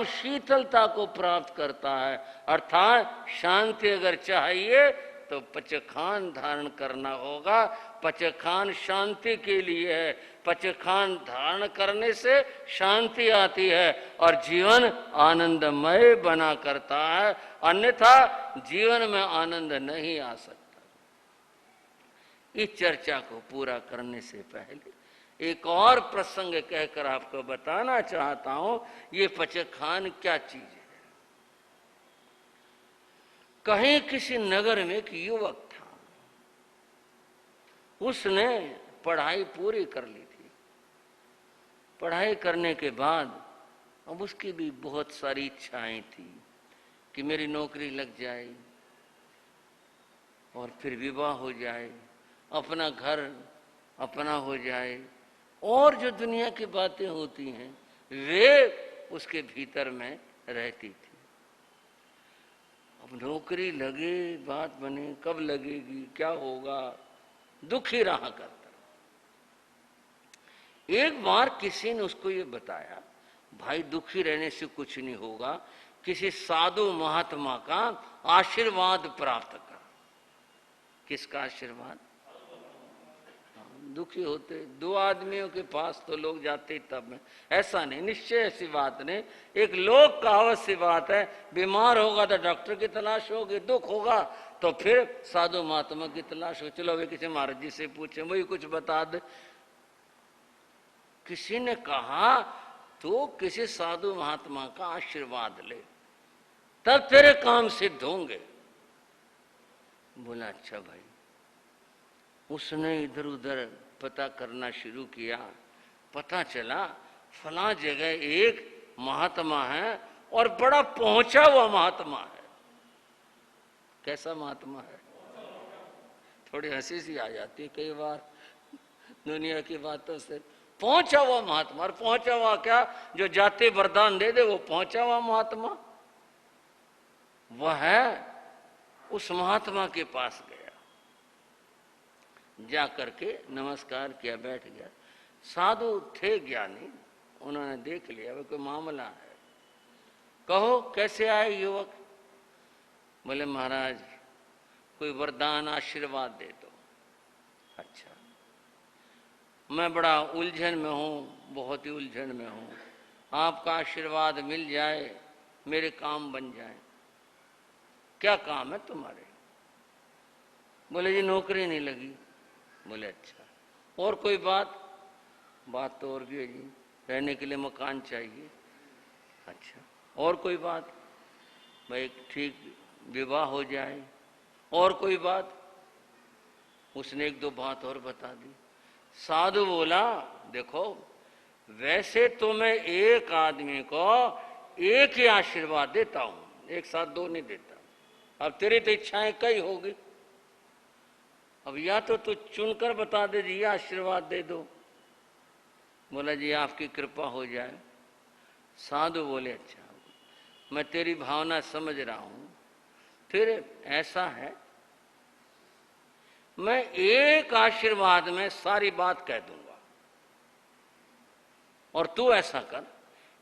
तब शीतलता को प्राप्त करता है। अर्थात शांति अगर चाहिए तो पचखान धारण करना होगा। पचखान शांति के लिए है। पचखान धारण करने से शांति आती है और जीवन आनंदमय बना करता है, अन्यथा जीवन में आनंद नहीं आ सकता। इस चर्चा को पूरा करने से पहले एक और प्रसंग कहकर आपको बताना चाहता हूं, ये पचखान क्या चीज है। कहीं किसी नगर में एक युवक था, उसने पढ़ाई पूरी कर ली थी। पढ़ाई करने के बाद अब उसकी भी बहुत सारी इच्छाएं थी कि मेरी नौकरी लग जाए और फिर विवाह हो जाए, अपना घर अपना हो जाए, और जो दुनिया की बातें होती हैं वे उसके भीतर में रहती थी। अब नौकरी लगे, बात बने, कब लगेगी, क्या होगा, दुखी रहा करता। एक बार किसी ने उसको ये बताया, भाई दुखी रहने से कुछ नहीं होगा, किसी साधु महात्मा का आशीर्वाद प्राप्त कर। किसका आशीर्वाद? दुखी होते दो आदमियों के पास तो लोग जाते तब में, ऐसा नहीं, निश्चय ऐसी बात नहीं। एक लोक कहावत सी बात है, बीमार होगा तो डॉक्टर की तलाश होगी, दुख होगा तो फिर साधु महात्मा की तलाश हो। चलो वे किसी महाराज जी से पूछे, वही कुछ बता दे। किसी ने कहा तो किसी साधु महात्मा का आशीर्वाद ले, तब तेरे काम सिद्ध होंगे। बोला अच्छा भाई। उसने इधर उधर पता करना शुरू किया। पता चला फला जगह एक महात्मा है और बड़ा पहुंचा हुआ महात्मा है। कैसा महात्मा है? थोड़ी हंसी सी आ जाती है कई बार दुनिया की बातों से। पहुंचा हुआ महात्मा, और पहुंचा हुआ क्या, जो जाते वरदान दे दे वो पहुंचा हुआ महात्मा। वह है उस महात्मा के पास गया, जा करके नमस्कार किया, बैठ गया। साधु थे ज्ञानी, उन्होंने देख लिया वो कोई मामला है। कहो कैसे आए युवक? बोले महाराज कोई वरदान आशीर्वाद दे दो। अच्छा, मैं बड़ा उलझन में हूं, बहुत ही उलझन में हूं, आपका आशीर्वाद मिल जाए मेरे काम बन जाए। क्या काम है तुम्हारे? बोले जी नौकरी नहीं लगी। बोले अच्छा, और कोई बात? बात तो और भी है जी, रहने के लिए मकान चाहिए। अच्छा, और कोई बात? भाई ठीक विवाह हो जाए। और कोई बात? उसने एक दो बात और बता दी। साधु बोला देखो वैसे तो मैं एक आदमी को एक ही आशीर्वाद देता हूं, एक साथ दो नहीं देता। अब तेरी तो इच्छाएं कई होगी, अब या तो तू चुनकर बता दे जी आशीर्वाद दे दो। बोला जी आपकी कृपा हो जाए। साधु बोले अच्छा मैं तेरी भावना समझ रहा हूं, फिर ऐसा है मैं एक आशीर्वाद में सारी बात कह दूंगा, और तू ऐसा कर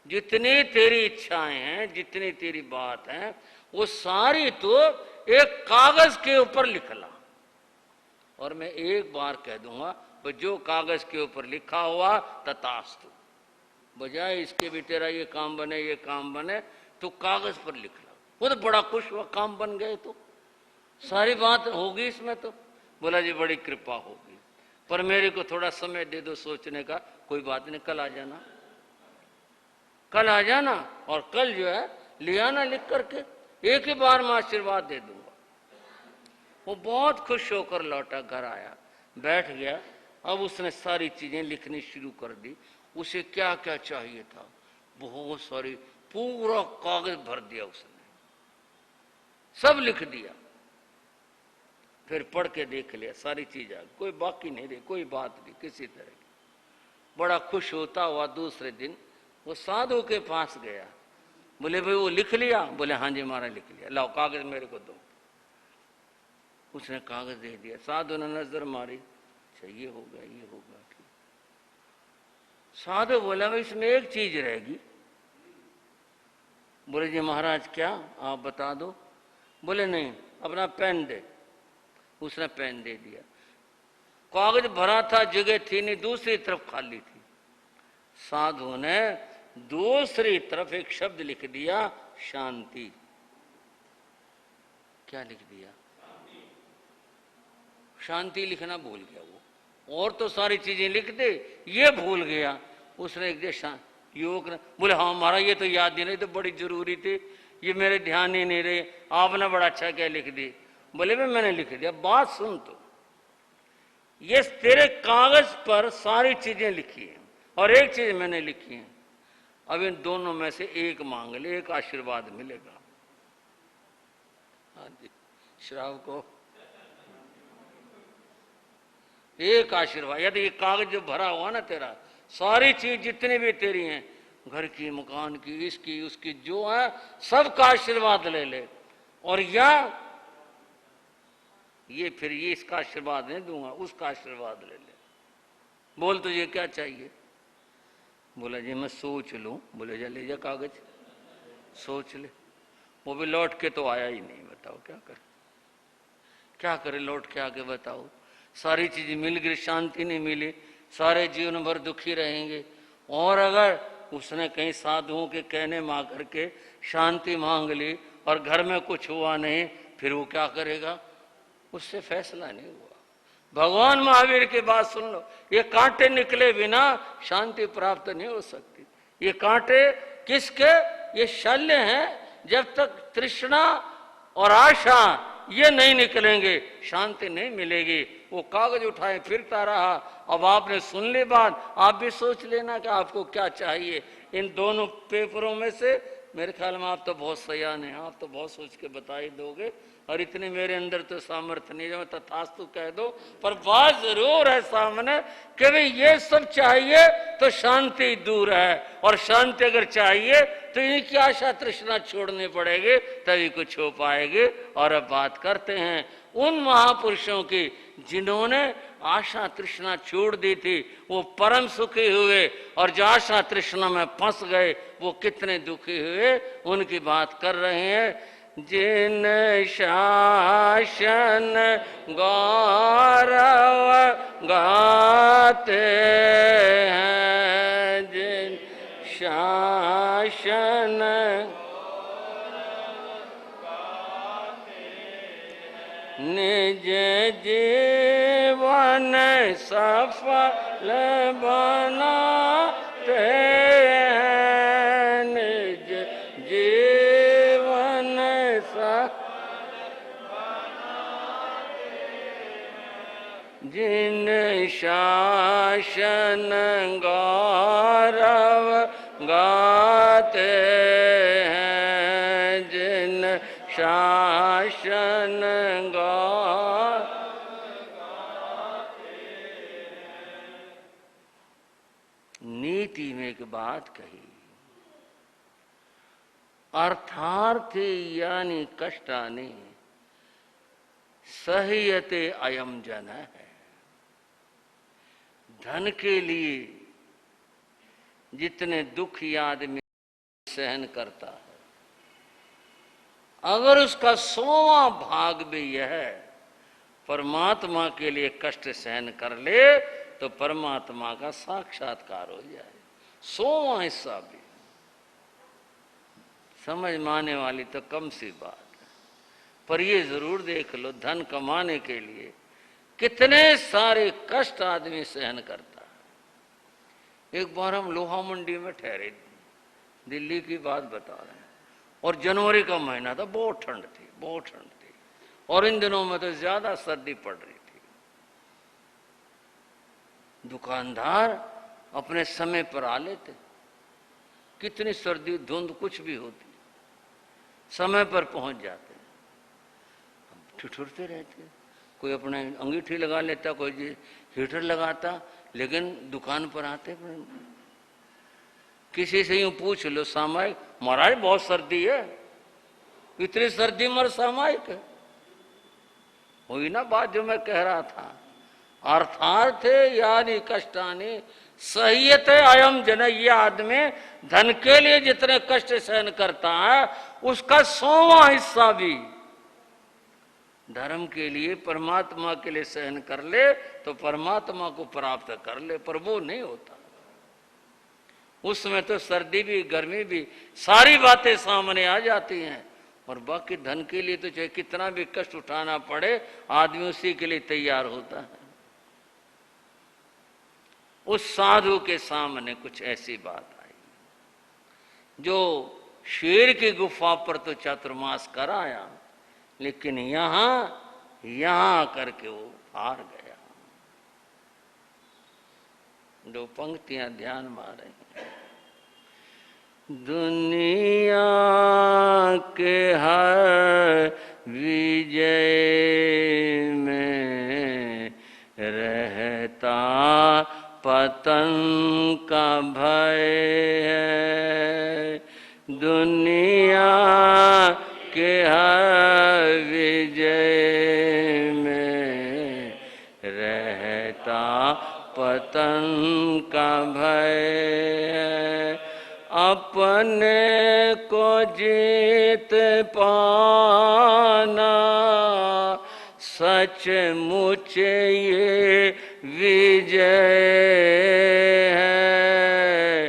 जितनी तेरी इच्छाएं हैं, जितनी तेरी बात है, वो सारी तू एक कागज के ऊपर लिख ला, और मैं एक बार कह दूंगा तो जो कागज के ऊपर लिखा हुआ तथास्तु। बजाय इसके भी तेरा ये काम बने, ये काम बने, तो कागज पर लिख ला। वो तो बड़ा खुश हुआ, काम बन गए तो सारी बात होगी इसमें। तो बोला जी बड़ी कृपा होगी, पर मेरे को थोड़ा समय दे दो सोचने का। कोई बात नहीं, कल आ जाना, कल आ जाना, और कल जो है ले आना लिख करके, एक ही बार में आशीर्वाद दे दूंगा। वो बहुत खुश होकर लौटा, घर आया, बैठ गया। अब उसने सारी चीजें लिखनी शुरू कर दी। उसे क्या क्या चाहिए था बहुत सारी, पूरा कागज भर दिया उसने, सब लिख दिया। फिर पढ़ के देख लिया, सारी चीज आ, कोई बाकी नहीं रही, कोई बात नहीं किसी तरह की। बड़ा खुश होता हुआ दूसरे दिन वो साधु के पास गया। बोले भाई वो लिख लिया? बोले हाँ जी महाराज लिख लिया, लाओ कागज मेरे को दो। उसने कागज दे दिया। साधु ने नजर मारी, अच्छा ये होगा, ये होगा, ठीक। साधु बोला भाई इसमें एक चीज रहेगी। बोले जी महाराज क्या, आप बता दो। बोले नहीं, अपना पेन दे। उसने पेन दे दिया। कागज भरा था, जगह थी नहीं, दूसरी तरफ खाली थी। साधु ने दूसरी तरफ एक शब्द लिख दिया, शांति। क्या लिख दिया? शांति लिखना भूल गया वो। और तो सारी चीजें लिख दे, ये भूल गया। उसने एक दिया योग ने। बोले हाँ महाराज ये तो याद ही नहीं, तो बड़ी जरूरी थी, ये मेरे ध्यान ही नहीं रही, आपने बड़ा अच्छा क्या लिख दी। बोले भाई मैंने लिख दिया। बात सुन, तो ये तेरे कागज पर सारी चीजें लिखी हैं और एक चीज मैंने लिखी है। अब इन दोनों में से एक मांग ले, एक आशीर्वाद मिलेगा। हाँ जी, श्राव को एक आशीर्वाद। यदि ये कागज जो भरा हुआ ना तेरा, सारी चीज जितनी भी तेरी हैं, घर की, मकान की, इसकी उसकी, जो है सबका आशीर्वाद ले ले। और या ये फिर ये इसका आशीर्वाद नहीं दूंगा, उसका आशीर्वाद ले ले। बोल तुझे क्या चाहिए? बोला जी मैं सोच लूं। बोले जा ले जा कागज, सोच ले। वो भी लौट के तो आया ही नहीं। बताओ क्या करे, क्या करे, लौट के आके बताओ। सारी चीज मिल गई, शांति नहीं मिली, सारे जीवन भर दुखी रहेंगे। और अगर उसने कहीं साधुओं के कहने में आकर के शांति मांग ली और घर में कुछ हुआ नहीं, फिर वो क्या करेगा? उससे फैसला नहीं हुआ। भगवान महावीर की बात सुन लो, ये कांटे निकले बिना शांति प्राप्त नहीं हो सकती। ये कांटे किसके? ये शल्य हैं। जब तक तृष्णा और आशा ये नहीं निकलेंगे, शांति नहीं मिलेगी। वो कागज उठाए फिरता रहा। अब आपने सुन ली बात, आप भी सोच लेना कि आपको क्या चाहिए। इन दोनों पेपरों में से मेरे ख्याल में आप तो बहुत सयान हैं, आप तो बहुत सोच के बता ही दोगे। और इतने मेरे अंदर तो सामर्थ्य नहीं है तथास्तु कह दो। पर बात जरूर है सामने कि भाई ये सब चाहिए तो शांति दूर है, और शांति अगर चाहिए तो इनकी आशा तृष्णा छोड़नी पड़ेगी, तभी कुछ हो पाएगी। और अब बात करते हैं उन महापुरुषों की जिन्होंने आशा तृष्णा छोड़ दी थी, वो परम सुखी हुए। और जो आशा तृष्णा में फंस गए वो कितने दुखी हुए, उनकी बात कर रहे हैं। जिन शासन गौरव गाते हैं, जिन शासन निज जीवन सफल बनाते हैं, निज जीवन जिन शासन गौरव गाते हैं, जिन शासन गौरव नीति में एक बात कही, अर्थार्थे यानी कष्टानि सहयते अयम जन है। धन के लिए जितने दुख आदमी सहन करता है, अगर उसका 100वां भाग भी यह परमात्मा के लिए कष्ट सहन कर ले तो परमात्मा का साक्षात्कार हो जाए। 100वां हिस्सा भी। समझ माने वाली तो कम सी बात है, पर ये जरूर देख लो धन कमाने के लिए कितने सारे कष्ट आदमी सहन करता है। एक बार हम लोहा मंडी में ठहरे, दिल्ली की बात बता रहे हैं, और जनवरी का महीना था, बहुत ठंड थी, बहुत ठंड थी। और इन दिनों में तो ज्यादा सर्दी पड़ रही थी। दुकानदार अपने समय पर आ लेते, कितनी सर्दी धुंध कुछ भी होती, समय पर पहुंच जाते। ठिठुरते रहते, कोई अपने अंगीठी लगा लेता, कोई हीटर लगाता, लेकिन दुकान पर आते। किसी से यूं पूछ लो सामायिक, महाराज बहुत सर्दी है, इतनी सर्दी मर सामायिक है। हुई ना बात जो मैं कह रहा था। अर्थार्थे यानी कष्टानि सहियत अयम जन, ये आदमी धन के लिए जितने कष्ट सहन करता है उसका 100वां हिस्सा भी धर्म के लिए, परमात्मा के लिए सहन कर ले तो परमात्मा को प्राप्त कर ले, पर वो नहीं होता। उसमें तो सर्दी भी गर्मी भी सारी बातें सामने आ जाती हैं, और बाकी धन के लिए तो चाहे कितना भी कष्ट उठाना पड़े आदमी उसी के लिए तैयार होता है। उस साधु के सामने कुछ ऐसी बात आई, जो शेर की गुफा पर तो चातुर्मास कराया, लेकिन यहां करके वो हार गया। दो पंक्तियां ध्यान में आ रही हैं। दुनिया के हर विजय में रहता पतन का भय है। दुनिया के हर विजय में रहता पतन का भय है। अपने को जीत पाना सचमुच ये विजय है।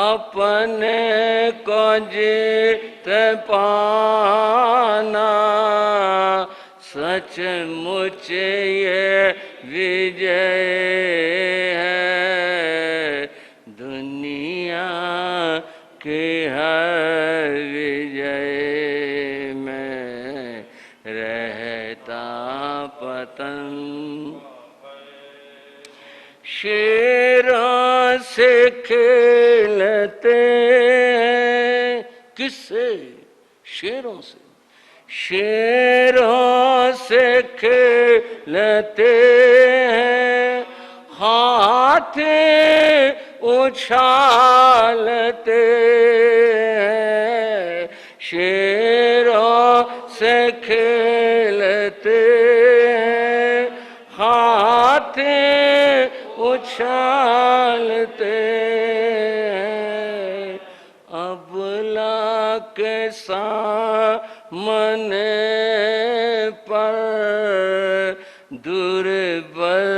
अपने को जीत पाना सचमुच ये विजय है। दुनिया के हर विजय में रहता पतन। शेरों से खेलते हैं, किससे? शेरों से। शेरों से खेलते हैं, हाथी उछालते हैं। शेरों से खेलते हैं, हाथी उछालते हैं। अबला के सामने पर दुर्बल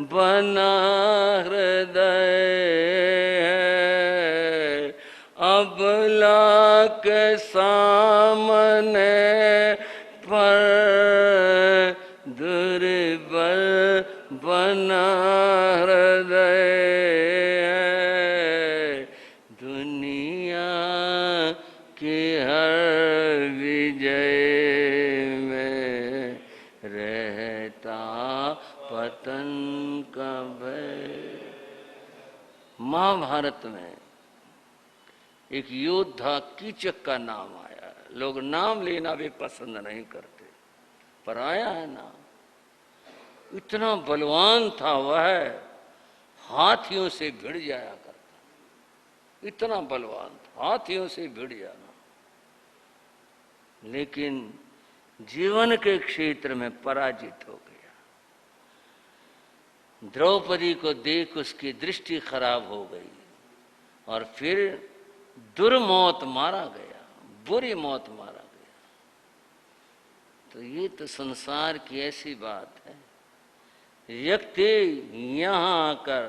बना हृदय है। अबला के सामने पर दुर्बल बना हृदय है। दुनिया के हर विजय में रहता पतन का भय। महाभारत में एक योद्धा कीचक का नाम आया। लोग नाम लेना भी पसंद नहीं करते, पर आया है नाम। इतना बलवान था वह, हाथियों से भिड़ जाया करता। इतना बलवान था, हाथियों से भिड़ जाना। लेकिन जीवन के क्षेत्र में पराजित हो गया। द्रौपदी को देख उसकी दृष्टि खराब हो गई और फिर दुर्मौत मारा गया, बुरी मौत मारा गया। तो ये तो संसार की ऐसी बात है, व्यक्ति यहाँ आकर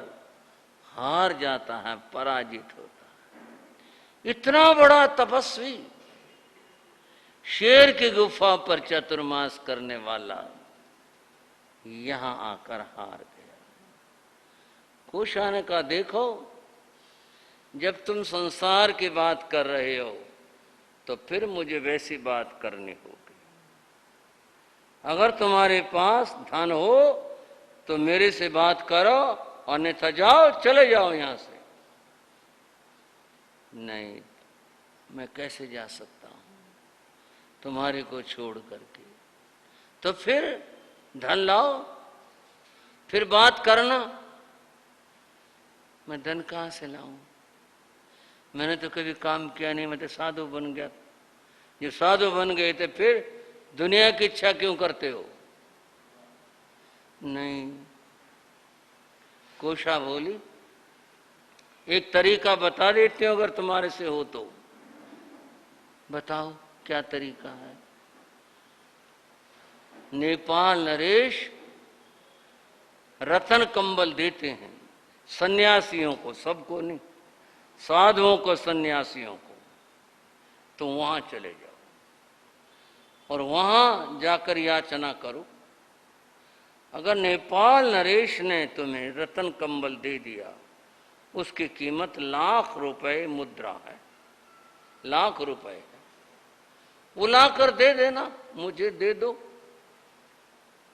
हार जाता है, पराजित होता है। इतना बड़ा तपस्वी, शेर की गुफा पर चातुर्मास करने वाला, यहां आकर हार गया। कुशा ने कहा, देखो जब तुम संसार की बात कर रहे हो तो फिर मुझे वैसी बात करनी होगी। अगर तुम्हारे पास धन हो तो मेरे से बात करो, अन्यथा जाओ, चले जाओ यहां से। नहीं, मैं कैसे जा सकता हूं तुम्हारे को छोड़ करके? तो फिर धन लाओ, फिर बात करना। मैं धन कहां से लाऊं? मैंने तो कभी काम किया नहीं, मैं तो साधु बन गया। जो साधु बन गए थे फिर दुनिया की इच्छा क्यों करते हो? नहीं। कोशा बोली, एक तरीका बता देती हूं, अगर तुम्हारे से हो तो बताओ क्या तरीका है। नेपाल नरेश रतन कंबल देते हैं सन्यासियों को, सबको नहीं, साधुओं को, सन्यासियों को। तो वहां चले जाओ और वहां जाकर याचना करो। अगर नेपाल नरेश ने तुम्हें रतन कंबल दे दिया, उसकी कीमत ₹1,00,000 मुद्रा है, ₹1,00,000 है। वो लाकर दे देना, मुझे दे दो,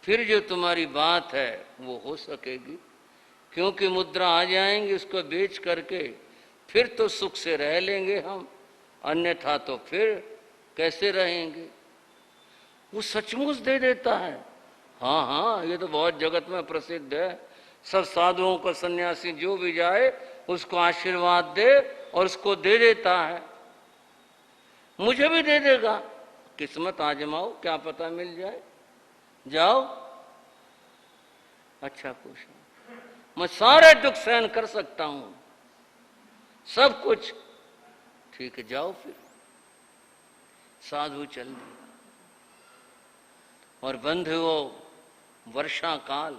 फिर जो तुम्हारी बात है वो हो सकेगी। क्योंकि मुद्रा आ जाएंगी, उसको बेच करके फिर तो सुख से रह लेंगे हम, अन्यथा तो फिर कैसे रहेंगे। वो सचमुच दे देता है। हाँ हाँ, ये तो बहुत जगत में प्रसिद्ध है। सब साधुओं को, सन्यासी जो भी जाए उसको आशीर्वाद दे और उसको दे देता है। मुझे भी दे देगा, किस्मत आजमाओ, क्या पता मिल जाए। जाओ। अच्छा पूछो, मैं सारे दुख सहन कर सकता हूं, सब कुछ ठीक है, जाओ फिर। साधु चल दिए। और बंधुओं, वर्षा काल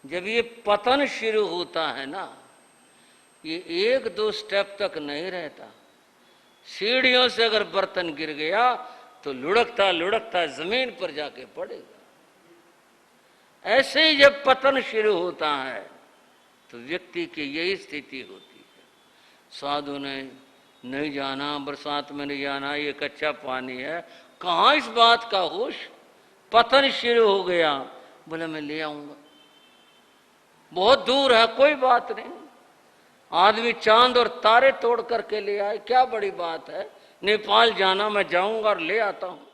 जब ये पतन शुरू होता है ना, ये 1-2 स्टेप तक नहीं रहता। सीढ़ियों से अगर बर्तन गिर गया तो लुढ़कता लुढ़कता जमीन पर जाके पड़ेगा। ऐसे ही जब पतन शुरू होता है तो व्यक्ति की यही स्थिति होती है। साधु ने नहीं जाना, बरसात में नहीं जाना, ये कच्चा पानी है, कहाँ इस बात का होश। पतन शुरू हो गया, बोले मैं ले आऊंगा, बहुत दूर है, कोई बात नहीं। आदमी चांद और तारे तोड़ करके ले आए, क्या बड़ी बात है। नेपाल जाना, मैं जाऊंगा और ले आता हूं।